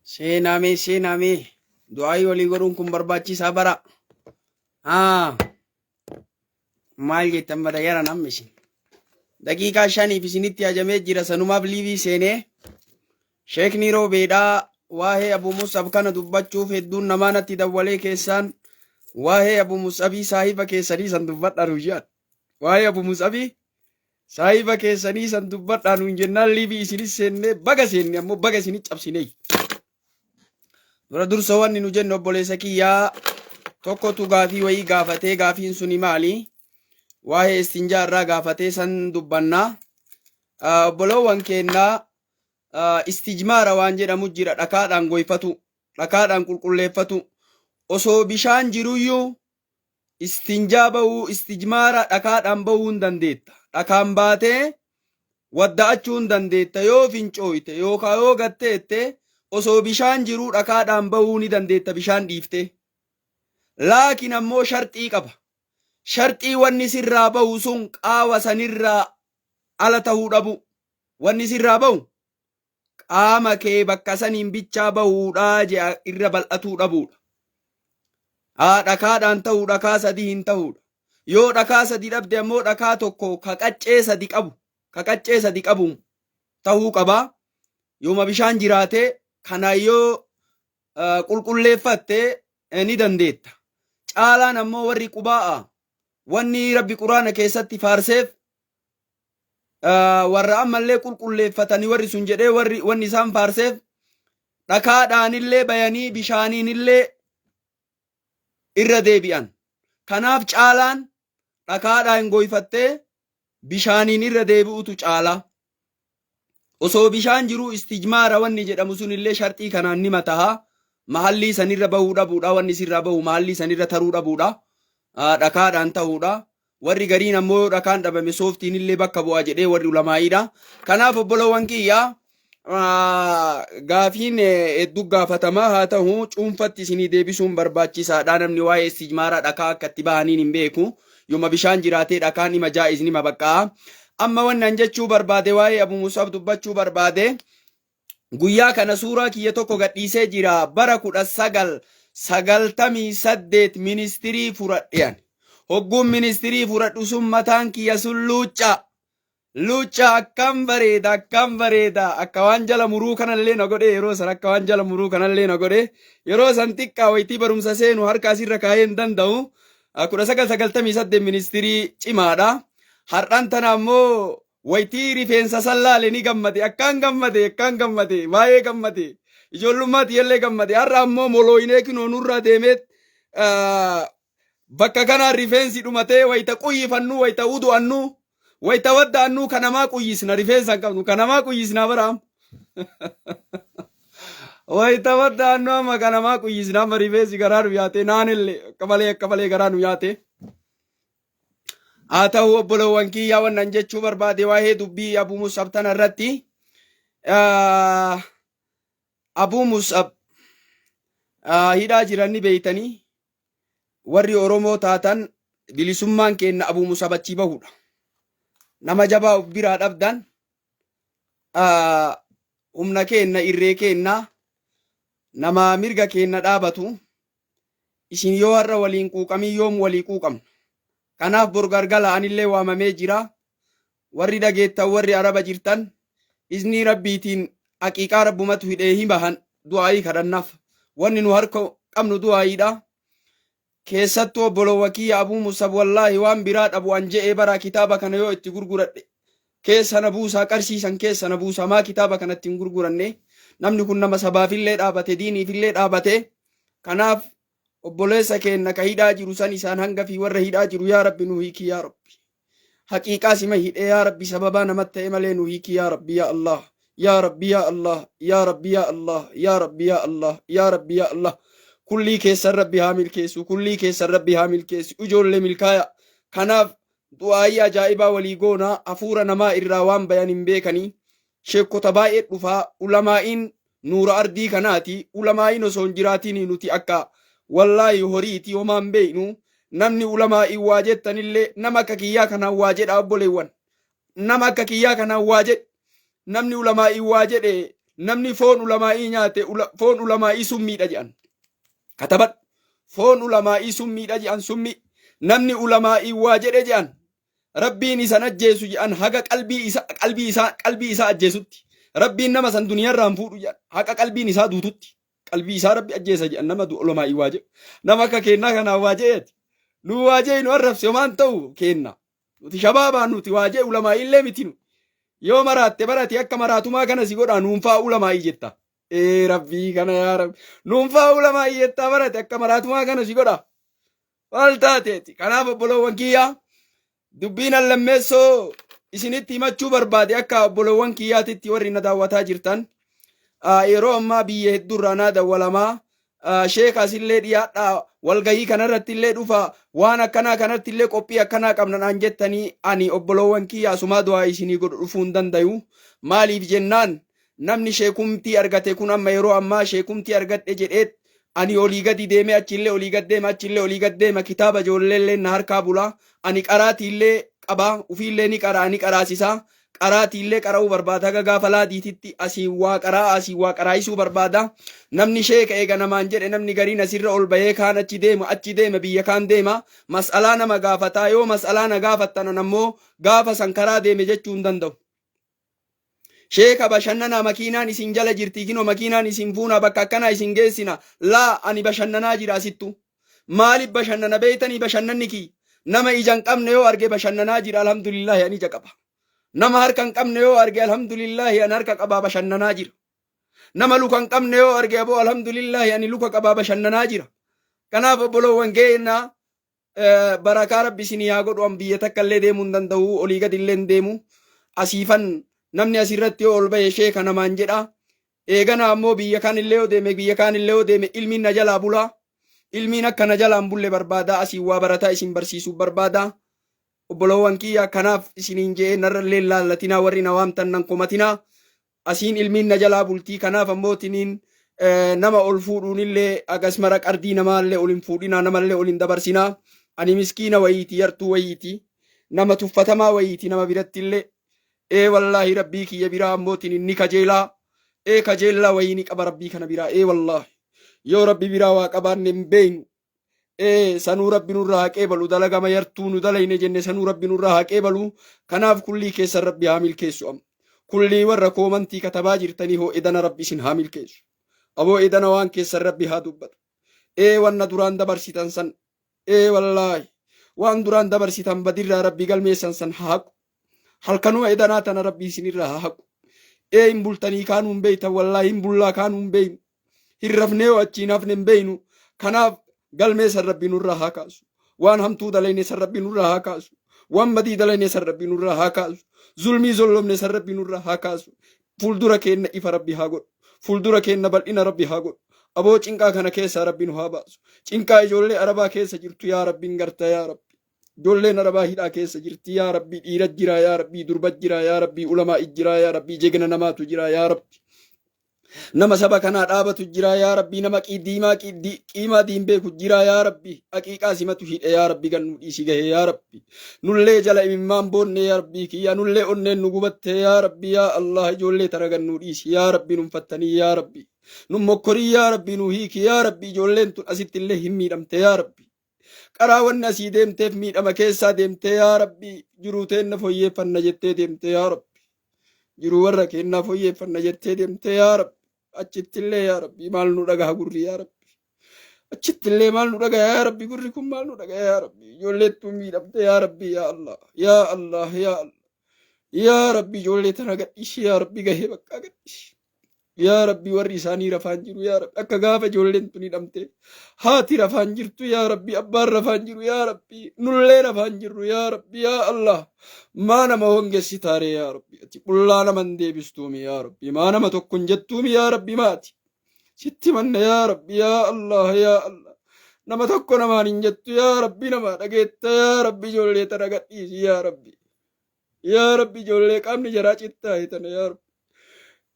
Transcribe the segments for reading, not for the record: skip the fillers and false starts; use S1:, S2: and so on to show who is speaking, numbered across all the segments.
S1: Seenaame du'aayi walii godhuun kun barbaachisaa bara. Maal jettan bada yara namni isin daqiiqaa 5 isinitti ajamee jira sanumaaf liivii seenee sheekni roobeedhaa waa'ee Abu Musab kana dubbachuuf hedduun namaa natti dawwalee keessaan waa'ee Abu Musabii saahiba keessanii san dubbadhaa nuun jedhan. Waa'ee Abu Musabii saahiba keessanii san dubbadhaa nuun jennaan liivii isinis seennee baga seenne ammoo baga isinit cabsinee. Dura dursa wanni nu jennu obboleessa kiyyaa tokkotu gaafii wayii gaafatee gaafiin suni maali? Waa'ee istinjaa irraa gaafatee san dubbannaa. Obboloowwan kennaa istijmaara waan jedhamu jira dhakaadhaan goyfatu, dhakaadhaan qulqulleeffatu. Osoo bishaan jiruyyuu istinjaa bahuu istijmaara dhakaadhaan bahuu hin dandeetta. Dhakaan baatee wadda'achuu hin dandeetta yoo fincooyte yookaan yoo gatteette osoo bishaan jiruu dhakaadhaan bahuu ni dandeetta bishaan dhiifte. Laakiin ammoo sharxii qaba. Sharxii wanni sirraa bahu sun qaawa sanirraa ala tahuu dhabu. Wanni sirraa bahu qaama kee bakka saniin bichaa bahuudhaa jea irra bal'atuu dhabuudha. Dhakaadhaan tahuu dhakaa sadii hin tahuudha. Yoo dhakaa sadii dhabde ammoo dhakaa tokko ka qaccee sadi qabu tahuu qabaa. Yooma bishaan jiraate kana yoo qulqulleeffatte ni dandeetta. Caalaan ammoo warri qubaa'a wanni rabbi quraana keessatti faarseef warra ammallee qulqulleeffatanii warri sun jedhee wanni isaan faarseef dhakaadhaanillee bayanii bishaaniinillee irra deebi'an. Kanaaf caalaan dhakaadhaan goyfattee bishaaniin irra deebi'utu caala. Osoo bishaan jiruu istijmaara wanni jedhamu sunillee sharxii kanaan ni mataha. Mahallii sanirra bahuu dhabuudha. Wanni sirraa bahu mahallii sanirra taruu dhabuudha. Dhakaadhaan ta'uudha. Warri gariin ammoo dhakaan dhabame sooftiin illee bakka bu'aa jedhee warri ulamaa'iidha. Kanaaf obboloowwan kiyyaa gaafiin hedduu gaafatamaa haa ta'u cuunfatti isinii deebisuun barbaachisaadha. Namni waa'ee istijmaara dhakaa akka itti bahaniin hin beeku. Yooma bishaan jiraatee dhakaan nima jaa'iz nima baqqaa. Amma wannan jechuu barbaade waa'ee Abu Musab dubbachuu barbaade guyyaa kana suuraa kiyya tokko gadhiisee jira. Bara 1998 ministirii fudhadhean. Hogguun ministirii fudhadhu sun mataan kiyya sun luucca akkam bareeda akka waan jala muruu kanallee na godhe yeroo san akka waan jala muruu kanallee na godhe yeroo san xiqqaa waytii barumsa seenu harka asirra kaa'ee hin danda'u. 1998 ministirii cimaadha. Har'aan tana ammoo waytii rifeensa sallaale ni gammade akkaan gammade baay'ee gammade ijoollummaatti illee gammade. Har'a ammoo molooyinee kinoo nurraa deemeet bakka kanaan rifeensi dhumatee wayita quyyifannu wayita udu'annu wayita wadda'annu kanamaa quyyisna rifeensa hin qabnu kanamaa quyyisna baraam. Wayita wadda'annu amma kanamaa quyyisna amma rifeensi garaa nu yaate naanillee akka malee garaa nu yaate. Haa ta'u obboloowwan kiyyaa wannan jechuu barbaade waa'ee dubbii Abu Musab tana irratti. Abu Musab hidhaa jiran ni beeytanii warri Oromoo taatan bilisummaan keenna Abu Musab achi bahudha. Nama jabaa of biraa dhabdan humna keenna irree keenna nama mirga keenna dhaabatu isin yoo har'a waliin quuqamin yoom walii quuqamna. Kanaaf borgargala anillee waamamee jira. Warri dhageettan warri araba jirtan izni rabbiitiin haqiiqaa rabbumatu hidhee himahan du'aayii kadhannaaf. Wanni nu harka qabnu du'aayiidha. Keessattuu obboloowwa kiyya Abu Musab wallaahi waan biraa dhabu an je'ee bara kitaaba kana yoo itti gurguradhe keessa na buusaa qarsiisan keessa na buusaa maa kitaaba kanatti hin gurguranne. Namni kun nama sabaafillee dhaabate diiniifillee dhaabate. Kanaaf obboleessa keenna ka hidhaa jiru san isaan hanga fi warra hidhaa jiru yaa rabbi nu hiiki yaa rabbi. Haqiiqaa sima hidhee yaa rabbi sababaa namatti ta'e malee nu hiiki yaa rabbi yaa Allah. Yaa rabbi yaa Allah. Yaa rabbi yaa Allah. Yaa rabbi yaa Allah. Yaa rabbi yaa Allah. Kullii keessan rabbi haa milkeessu. Kullii keessan rabbi haa milkeessu. Ijoollee milkaaya. Kanaaf du'aayii ajaa'ibaa walii goonaa hafuura namaa irraa waan bayan hin beekanii. Sheekota baay'ee dhufaa ulamaa'iin nuura ardii kanaati. Ulamaa'iin osoo hin jiraatiin nuti akka wallaahi horiiti homaan beeynu namni ulamaa'iin waa jettanillee nama akka kiyyaa kanaan waa jedha obboleewwan. Nama akka kiyyaa kanaan waa jedhe namni ulamaa'ii waa jedhe namni foon ulamaa'ii nyaate foon ulamaa'ii summiidha jedhan katabadhu foon ulamaa'ii summiidha jedhan summi namni ulamaa'ii waa jedhe jedhan rabbiin isan ajjeesu jedhan haga qalbii isaa ajjeesutti rabbiin nama san duniyaarraa hin fuudhu jedhan haqa qalbiin isaa duututti qalbii isaa rabbi ajjeesa jedhan nama ulamaa'ii waa jedhu nama akka kennaa kanaa waa jedheeti nu waa jedhe nu arrabse homaan ta'u kenna nuti shabaabaa nuti waa jedhe ulamaa'ii illee miti nu yoo maraatte barate akka maraatumaa kana si godha nuunfaa ulamaa'ii jetta rabbii kana yaa rabbi nuunfaa ulamaa'ii jetta barate akka maraatumaa kana si godha maal taateeti kanaaf obboloowwan kiyyaa dubbiin allammeessoo isinitti himachuu barbaade akka obboloowwan kiyyaatitti warri na daawwataa jirtan yeroo ammaa biyya hedduurraa naa dawwalamaa sheek asillee dhiyaadhaa walgahii kanarratti illee dhufa waan akkanaa kanatti illee qophii akkanaa qabnaan jettanii ani obboloowwan kiyya asumaa du'aa isinii godhu dhufuu hin dandayu maaliif jennaan namni sheekumtii argate kun amma yeroo ammaa sheekumtii argadhe jedheet ani olii gadi deeme achillee olii gad deema achillee olii gad deema kitaaba ijoolleellee na harkaa bula ani qaraatiillee qabaa ufiillee ni qaraa ni qaraasisaa qaraatiillee qara'uu barbaada haga gaafa laadiititti asii waa qaraayisuu barbaada namni sheeka eega namaan jedhe namni gariin asirra ol bahee kaan achi deema biyya kaan deema mas'alaa nama gaafataa yoo mas'alaa na gaafattan ammoo gaafa san karaa deeme jechuu hin danda'u sheeka bashannanaa makiinaan isin jala jirti kinoo makiinaan isin fuuna bakka akkanaa isin geessina laa ani bashannanaa jira asittu maaliif bashannana beeytanii bashannanni kii nama ija hin qabne yoo arge bashannanaa jira alhamdulillahi ani ija qaba nama harka hin qabne yoo arge alhamdulillahi ani harka qabaa bashannanaa jira nama luka hin qabne yoo arge aboo alhamdulillahi ani luka qabaa bashannanaa jira kanaaf obboloowwan keenya barakaa rabbi isinii haa godhu an biyya takka illee deemuu hin danda'u olii gad illee hin deemu asiifan namni asirratti yoo ol bahe sheeka namaan jedha eegana ammoo biyya kaan illee yoo deeme ilmiin na jalaa bulaa ilmiin akka na jalaan bulle barbaada asii waa barataa isin barsiisuu barbaada obboloowwan kiyya kanaaf isiniin jee narrallee laallatinaa warri na waamtan nan komatinaa asiin ilmiin na jalaa bultii kanaaf ammootiniin nama ol fuudhuunillee agas mara qardii namaallee ol hin fuudhinaa namallee ol hin dabarsinaa ani miskiina wayiiti yartuu wayiiti nama tuffatamaa wayiiti nama birattillee wallahi rabbii kiyya biraa ammootin inni kajeelaa kajeellaa wayini qaba rabbii kana biraa wallahi yoo rabbi biraa waa qabaanne hin beeynu sanuu rabbi nurraa haa qeebalu dalagama yartuu nu dalayne jenne sanuu rabbi nurraa haa qeebalu kanaaf kullii keessan rabbi haa milkeessu am kullii warra koomantii katabaa jirtanii hoo edana rabbi isin haa milkeessu aboo edana waan keessan rabbi haa dubbatu wanna duraan dabarsitan san wallahi waan duraan dabarsitan badirraa rabbi galmeessan san haa haqu halkanuma edanaa tana rabbi isinirraa haa haqu hin bultanii kaanuu hin beeytan wallahi hin bullaa kaanuu hin beeynu hin rafnee achiin hafne hin beeynu kanaaf galmee san rabbi nurraa haa kaasu waan hamtuu dalayne san rabbi nurraa haa kaasu waan badii dalayne san rabbi nurraa haa kaasu zulmii zollomne san rabbi nurraa haa kaasu fuuldura keenna ifa rabbi haa godhu fuuldura keenna bal'ina rabbi haa godhu aboo cinqaa kana keessaa rabbi nu haa baasu cinqaa ijoollee arabaa keessa jirtu yaa rabbiin garta yaa rabbi ijoolleen arabaa hidhaa keessa jirti yaa rabbi dhiira jira yaa rabbi durba jira yaa rabbi ulamaa jira yaa rabbi jegna namaatu jira yaa rabbi nama saba kanaa dhaabatu jira yaa rabbi nama qiimaa diin beeku jira yaa rabbi haqiiqaa simatu hidhe yaa rabbi gannu dhiisi gahe yaa rabbi nullee jala imimmaan boonne yaa rabbi kiyya nullee onneen nu gubatte yaa rabbi yaa allah ijoollee tana gannu dhiisi yaa rabbi nun fattanii yaa rabbi nun mokkorii yaa rabbi nu hiiki yaa rabbi ijoolleen tun asitti illee hin miidhamte yaa rabbi qaraa wanni asii deemteef miidhama keessaa deemte yaa rabbi jiruu teenna foyyeeffanna jettee deemte yaa rabbi jiruu warra keennaa foyyeeffanna jettee deemte yaa rabbi achittillee yaa rabbi maal nu dhagaha gurri yaa rabbi achittillee maal nu dhagaha yaa rabbi gurri kun maal nu dhagaha yaa rabbi ijoolleettu miidhamte yaa rabbi yaa allah yaa allah yaa allah yaa rabbi ijoollee tana gadhiisi yaa rabbi gahee bakka gadhiisi yaa rabbi warri isaanii rafaan jiru yaa rabbi akka gaafa ijoolleen tun hidhamte haati rafaan jirtu yaa rabbi abbaan rafaan jiru yaa rabbi nullee rafaan jirru yaa rabbi yaa allah maa nama hongessitaare yaa rabbi ati qullaa naman deebistuumi yaa rabbi maa nama tokkon jettuumi yaa rabbi maati sitti manna yaa rabbi yaa allah nama tokko namaan hin jettu yaa rabbi nama dhageetta yaa rabbi ijoollee tana gadhiisi yaa rabbi ijoollee qaamni jaraa cittaahe tana yaa rabbi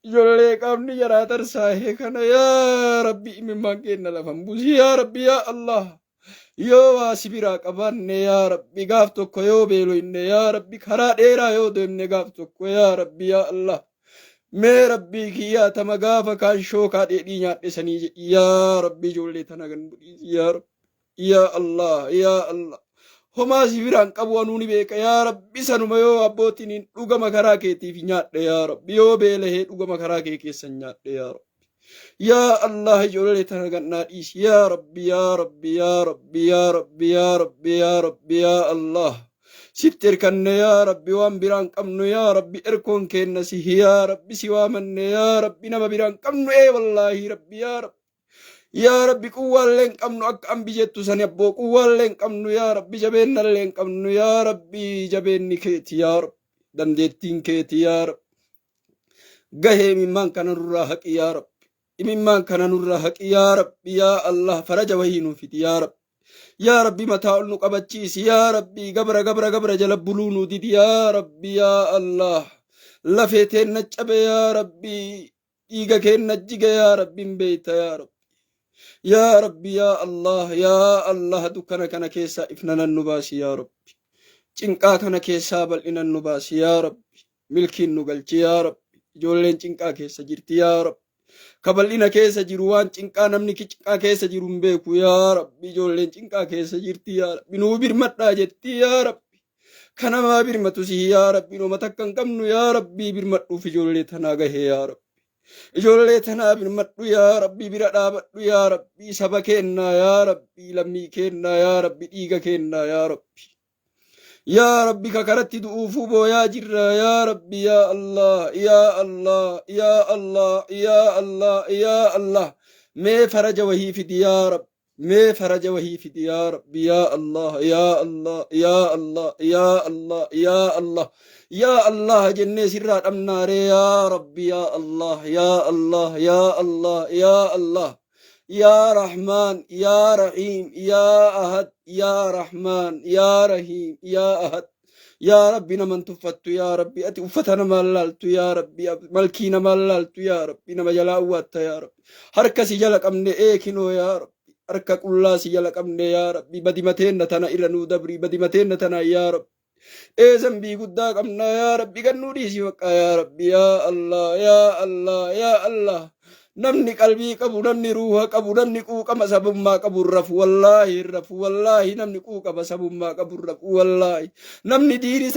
S1: ijoollee qaamni jaraa tarsaahe kana yaa rabbi imimmaan keenna lafan buusi yaa rabbi yaa allah yoo waa sibiraa qabaanne yaa rabbi gaaf tokko yoo beeloyne yaa rabbi karaa dheeraa yoo deemne gaaf tokko yaa rabbi yaa allah mee rabbii kiyyaa tama gaafa kaan shookaa dheedhii nyaadhisanii jedhi yaa rabbii ijoollee tana gandudhiisi yaa rabbi yaa Allah yaa Allah homaa si biraan qabu anuu ni beeka yaa rabbi sanuma yoo abbootiin dhugama karaa keetiif nyaadhe yaa rabbi yoo beelahee dhugama karaa kee keessan nyaadhe yaa rabbi yaa Allah ijoollee tana gannaa dhiisi yaa rabbi yaa rabbi yaa rabbi yaa rabbi yaa rabbi yaa rabbi yaa Allah sitti erkanne yaa rabbi waan biraan qabnu yaa rabbi erkoon kenna si yaa rabbi si waamanne yaa rabbi nama biraan qabnu wallaahi rabbi yaa rabbi quwwaallee hin qabnu akka ambi jettu sani abboo quwwaallee hin qabnu yaa rabbi jabeennallee hin qabnu yaa rabbi jabeenni keeti yaa rabbi dandeettiin keeti yaa rabbi gahee imimmaan kana nurraa haqi yaa rabbi imimmaan kana nurraa haqi yaa rabbi yaa Allah faraja wahii nuuf fidi yaa rabbi yaa rabbi mataa ol nu qabachiisi yaa rabbi gabra jala buluu nu didi yaa rabbi yaa Allah lafee teenna cabe yaa rabbi dhiiga keenna jige yaa rabbi hin beeyta yaa rabbi yaa rabbi yaa Allah dukkana kana keessaa ifnanan nu baasi yaa rabbi cinqaa kana keessaa bal'inan nu baasi yaa rabbi milkiin nu galchi yaa rabbi ijoolleen cinqaa keessa jirti yaa rabbi kabal'ina keessa jiru waan cinqaa namni cinqaa keessa jiru hin beeku yaa rabbi ijoolleen cinqaa keessa jirti yaa rabbi nuu birmadhaa jetti yaa rabbi kanamaa birmatu si yaa rabbi nooma takka hin qabnu yaa rabbi birmadhuuf ijoollee tanaa gahee yaa rabbi ijoollee tanaa birmadhu yaa rabbi bira dhaabadhu yaa rabbi saba kennaa yaa rabbi lammii kennaa yaa rabbi dhiiga kennaa yaa rabbi yaa rabbi kakaratti du'uufuu booyaa jirra yaa rabbi yaa Allah yaa Allah yaa Allah yaa Allah yaa Allah mee faraja wahii fidi yaa rabbi mee faraja wahii fidi yaa rabbi yaa Allah yaa Allah yaa Allah yaa Allah yaa Allah yaa Allah jennee sirraa dhabnaare yaa rabbi yaa Allah yaa Allah yaa Allah yaa Allah يا رحمن يا رحيم يا أحد يا رحمن يا رحيم يا أحد يا ربي نمن تفت يا ربي أتي أفتنا ملالت يا ربي ملكينا ملالت يا ربي نما جلاوات يا ربي هركا سجلك أمني إيكينو يا ربي هركا كلا سجلك أمني يا ربي بديمتين نتنا إرنو دبري بديمتين نتنا يا ربي زنبي قداك أمنا يا ربي قنوري سيوك يا ربي يا الله يا الله يا الله namni qalbii qabu namni ruuha qabu namni quuqama sabummaa qabu rafu wallaahi namni quuqama sabummaa qabu rafu wallaahi namni diini